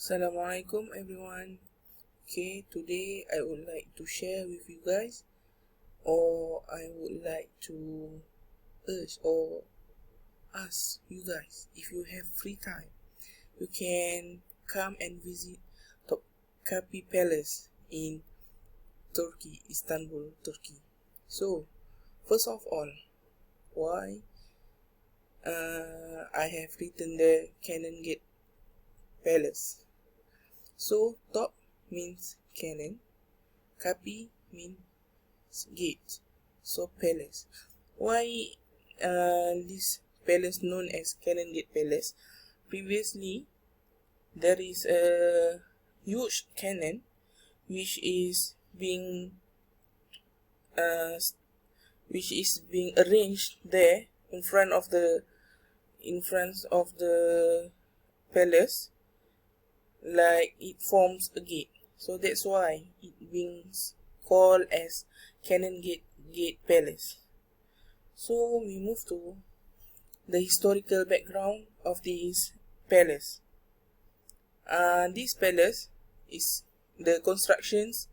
Assalamualaikum everyone. Okay, today I would like to share with you guys, or I would like to urge or ask you guys, if you have free time, you can come and visit Topkapi Palace in Turkey, Istanbul, Turkey. So, first of all, why I have written the Cannon Gate Palace. So, top means cannon, kapi means gate, so palace. Why this palace known as Cannon Gate Palace? Previously, there is a huge cannon which is being arranged there in front of the palace, like it forms a gate. So that's why it being called as Cannon Gate Palace. So we move to the historical background of this palace. This palace is the constructions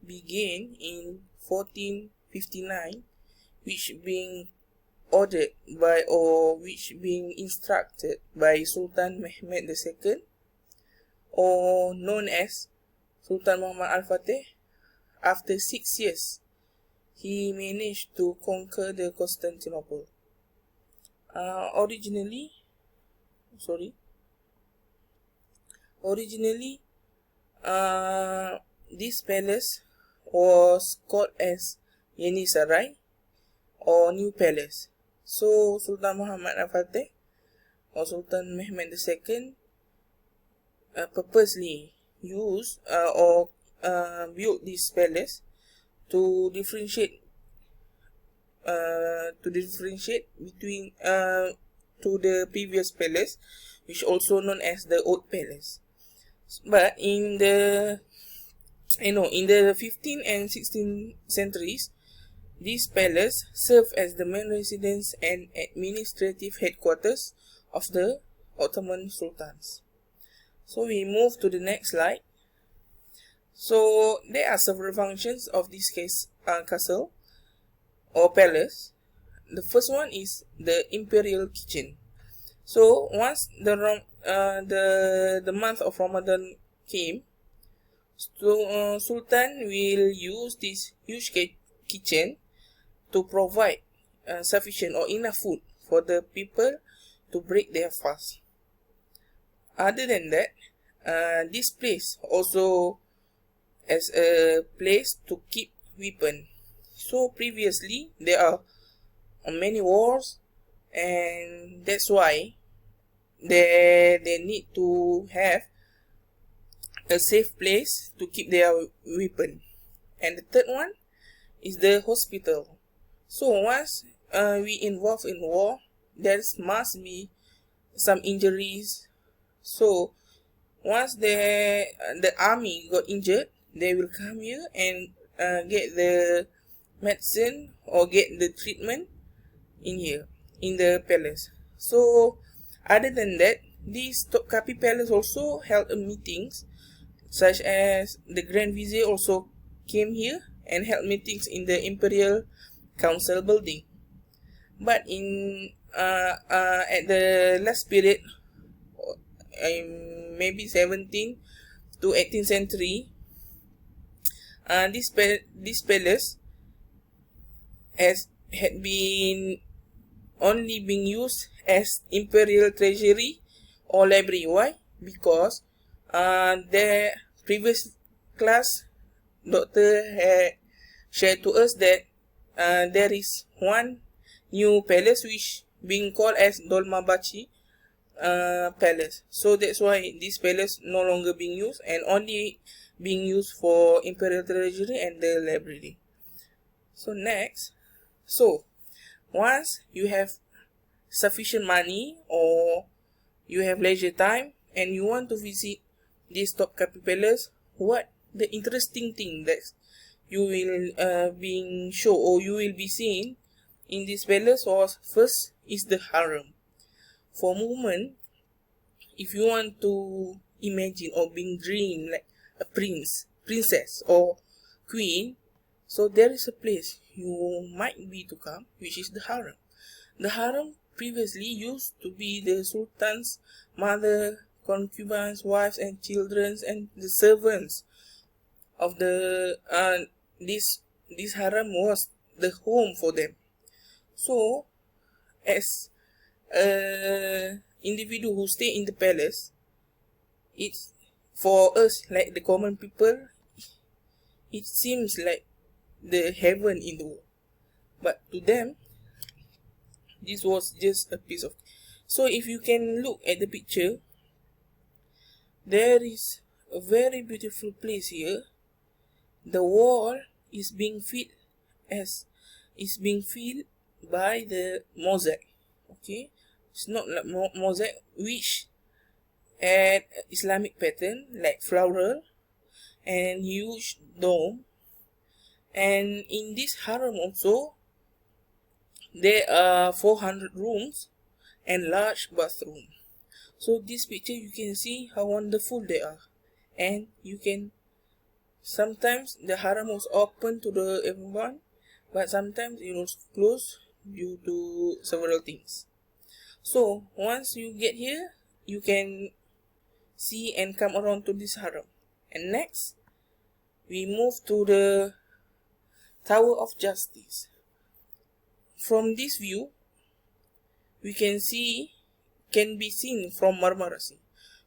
began in 1459, which being ordered by which being instructed by Sultan Mehmed II, or known as Sultan Muhammad Al-Fatih. After 6 years, he managed to conquer the Constantinople. Originally, this palace was called as Yeni Saray, or New Palace. So Sultan Muhammad Al-Fatih or Sultan Mehmed II purposely used built this palace to differentiate between to the previous palace, which also known as the Old Palace. But in the 15th and 16th centuries, this palace served as the main residence and administrative headquarters of the Ottoman sultans. So we move to the next slide. So there are several functions of this castle or palace. The first one is the imperial kitchen. So once the month of Ramadan came, Sultan will use this huge kitchen to provide sufficient or enough food for the people to break their fast. Other than that, this place also as a place to keep weapons. So previously there are many wars, and that's why they need to have a safe place to keep their weapon. And the third one is the hospital. So once we involve in war, there must be some injuries. So once the army got injured, they will come here and get the medicine or get the treatment in here in the palace. So other than that, this Topkapi Palace also held meetings, such as the Grand Vizier also came here and held meetings in the Imperial Council building. But in at the last period, maybe 17th to 18th century, this palace had been only being used as imperial treasury or library. Why? Because the previous class doctor had shared to us that there is one new palace which being called as Dolmabahce Palace. So that's why this palace no longer being used and only being used for imperial treasury and the library. So next, once you have sufficient money or you have leisure time and you want to visit this Topkapi Palace, what the interesting thing that you will being shown or you will be seeing in this palace was first is the harem. For women, if you want to imagined or being dreamed like a princess or queen, so there is a place you might be to come, which is the harem. The harem previously used to be the sultan's mother, concubines, wives, and children, and the servants of the this harem was the home for them. So, as a individual who stay in the palace, it's for us like the common people, it seems like the heaven in the world, but to them this was just a piece of. So if you can look at the picture, there is a very beautiful place here. The wall is being filled by the mosaic. Okay, it's not like mosaic which at Islamic pattern like floral and huge dome. And in this harem also there are 400 rooms and large bathroom. So this picture you can see how wonderful they are, and you can sometimes the harem was open to the everyone, but sometimes it was closed due to several things. So once you get here, you can see and come around to this harem. And next we move to the Tower of Justice. From this view, we can be seen from Marmara Sea.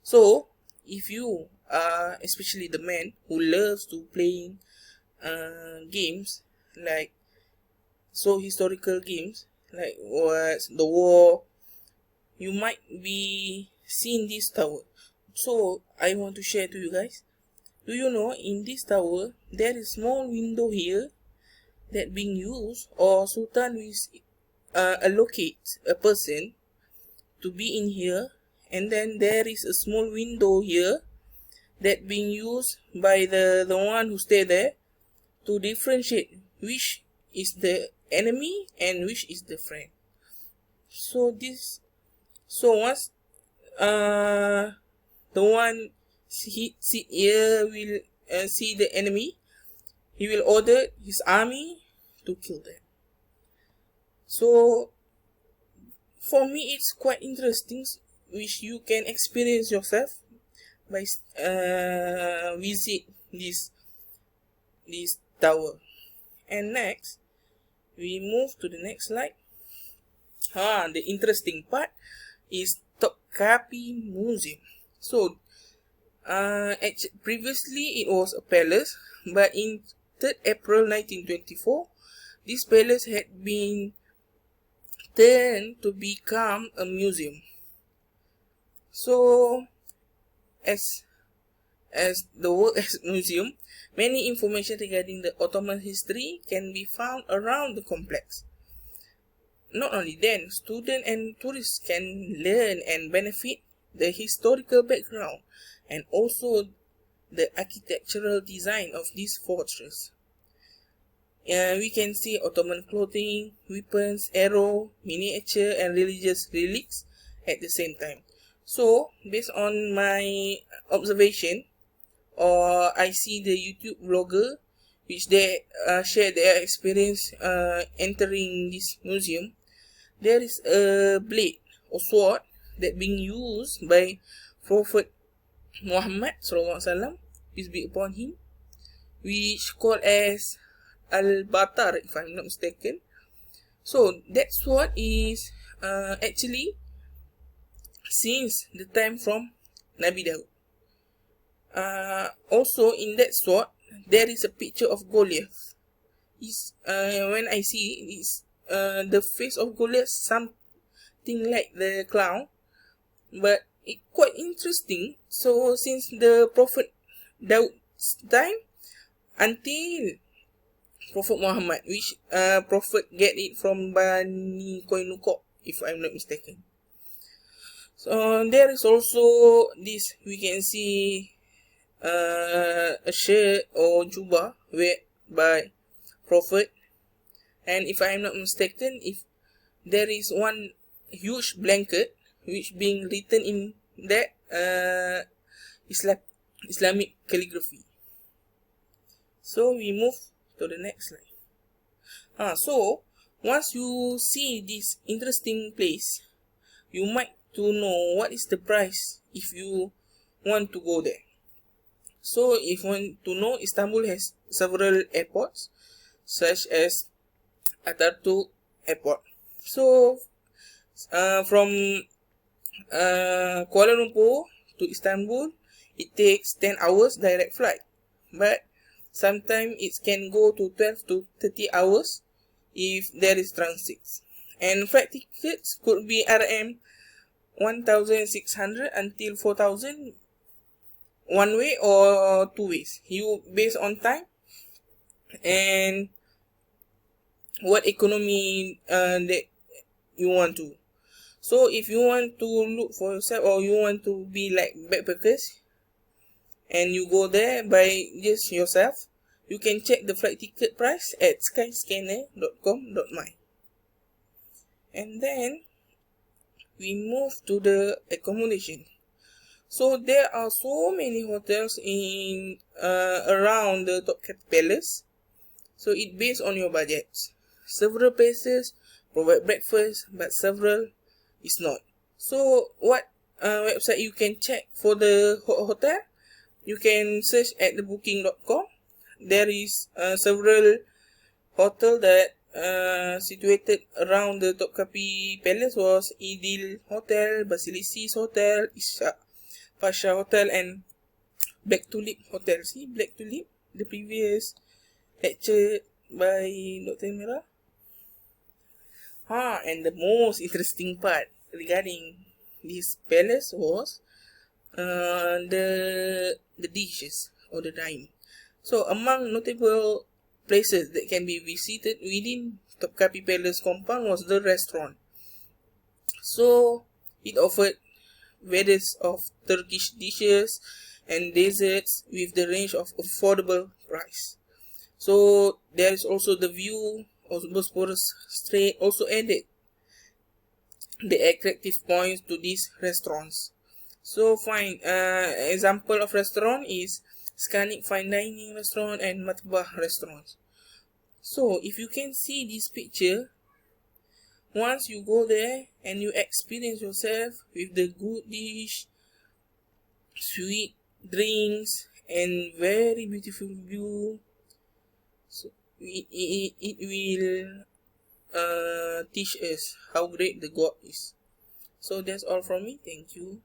So if you are especially the man who loves to playing games like historical games like what's the war, you might be seeing this tower. So I want to share to you guys. Do you know in this tower there is small window here that being used, or Sultan will allocate a person to be in here, and then there is a small window here that being used by the one who stay there to differentiate which is the enemy and which is the friend. So once the one sit here will see the enemy, he will order his army to kill them. So for me it's quite interesting, which you can experience yourself by visit this tower. And next we move to the next slide. The interesting part is Topkapi Museum. So previously it was a palace, but in 3rd April 1924 this palace had been turned to become a museum. So as the work as museum, many information regarding the Ottoman history can be found around the complex. Not only then, students and tourists can learn and benefit the historical background and also the architectural design of this fortress. We can see Ottoman clothing, weapons, arrow, miniature, and religious relics at the same time. So, based on my observation, or I see the YouTube vlogger, which they share their experience entering this museum, there is a blade or sword that being used by Prophet Muhammad SAW, peace be upon him, which called as Al-Batar, if I'm not mistaken. So that sword is actually since the time from Nabi Daud. Also in that sword there is a picture of Goliath. When I see it's the face of Goliath something like the clown, but it quite interesting. So since the Prophet Daud's time until Prophet Muhammad, which Prophet get it from Bani Koinukok, if I'm not mistaken. So there is also this, we can see a shirt or jubah wear by Prophet, and if I'm not mistaken, if there is one huge blanket which being written in that Islamic calligraphy. So we move to the next slide. So once you see this interesting place, you might to know what is the price if you want to go there. So if you want to know, Istanbul has several airports such as Atatürk Airport. So from Kuala Lumpur to Istanbul, it takes 10 hours direct flight, but sometimes it can go to 12 to 30 hours if there is transit. And flight tickets could be RM 1,600 until 4,000 one way or two ways. You based on time and what economy that you want to. So if you want to look for yourself, or you want to be like backpackers and you go there by just yourself, you can check the flight ticket price at skyscanner.com.my. And then we move to the accommodation. So there are so many hotels in around the Topkapi Palace. So it based on your budget. Several places provide breakfast, but several is not. So what website you can check for the hotel? You can search at the booking.com. There is several hotel that situated around the Topkapi Palace was Idil Hotel, Basilicis Hotel, Ishak Pasha Hotel, and Black Tulip Hotel. See Black Tulip, the previous lecture by Dr. Mira. And the most interesting part regarding this palace was the dishes or the dining. So among notable places that can be visited within Topkapi Palace compound was the restaurant. So it offered various of Turkish dishes and desserts with the range of affordable price. So there is also the view of Bosphorus Strait also added the attractive points to these restaurants. So fine example of restaurant is Scanic Fine Dining Restaurant and Matbah Restaurant. So if you can see this picture, once you go there and you experience yourself with the good dish, sweet drinks, and very beautiful view, so it will teach us how great the God is. So that's all from me. Thank you.